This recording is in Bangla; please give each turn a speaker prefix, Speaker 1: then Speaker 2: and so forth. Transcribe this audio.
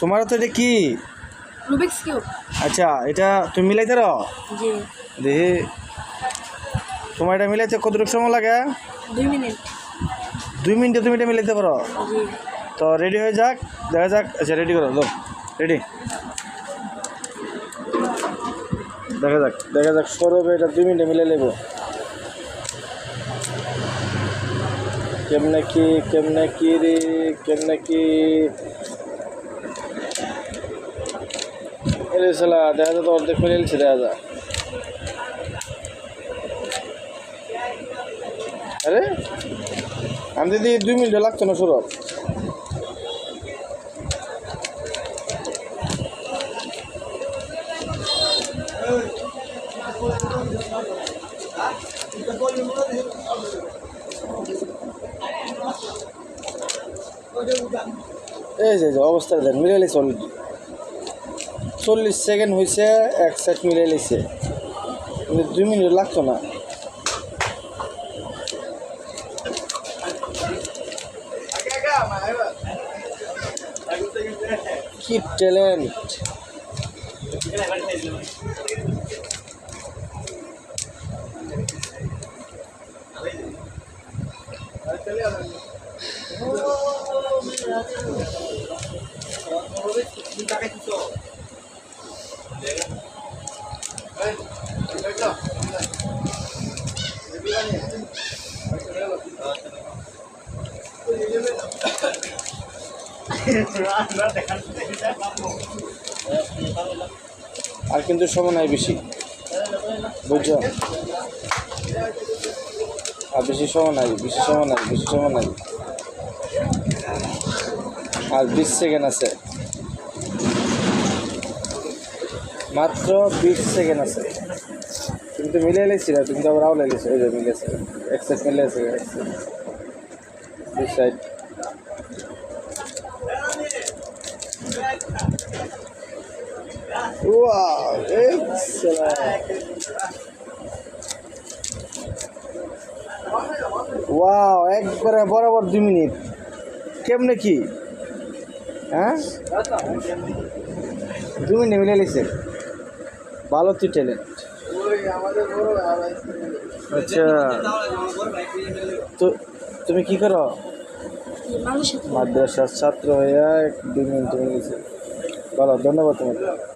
Speaker 1: তোমার তো এটা কি?
Speaker 2: Rubik's cube.
Speaker 1: আচ্ছা, এটা তুমি মিলাইতে রো?
Speaker 2: জি।
Speaker 1: দেখি তোমার এটা মিলাইতে কতটুকু সময় লাগে?
Speaker 2: 2 মিনিট।
Speaker 1: 2 মিনিটে তুমি এটা মিলাইতে পারো?
Speaker 2: জি।
Speaker 1: তো রেডি হয়ে যাক, দেখা যাক। আচ্ছা রেডি করো, লো রেডি। দেখা যাক সৌরভে এটা 2 মিনিটে মিলাই নেব। কেমনে কি রে, কেমনে কি এরে শালা, দেখা যায় তো অর্ধেক মিলে নিচ্ছে, দেখা যায়। আরে আমি দিদি 2 মিনিটও লাগতো না সৌরভ। এই যে অবস্থাটা দেন, মিলে লিছে অলরেডি। 40 সেকেন্ড হয়েছে, 1 সেট মিলে লিছে, কিন্তু 2 মিনিট লাগতো না। কি ট্যালেন্ট! আর কিন্তু সময় নাই বেশি, বুঝছো? আর বেশি সময় নাই। আর 20 সেকেন্ড আছে, মাত্র 20 সেকেন্ড আছে। তুমি তো মিলে এলেছি না, তুমি তো আবার আউলে এলেছো। এই যে মিলেছে, 1 সেট মিলে আছে, 1 set 2 side. Wow, excellent! Wow, একবারে বরাবর 2 মিনিট। কেমনে কি, হ্যাঁ 2 মিনিট মিলে লিখছে। ভালো তুই ট্যালেন্ট। আচ্ছা, তো তুমি কি করো? মাদ্রাসার ছাত্র হইয়া 2 মিনিট মিলেছে। ভালো, ধন্যবাদ তোমাকে।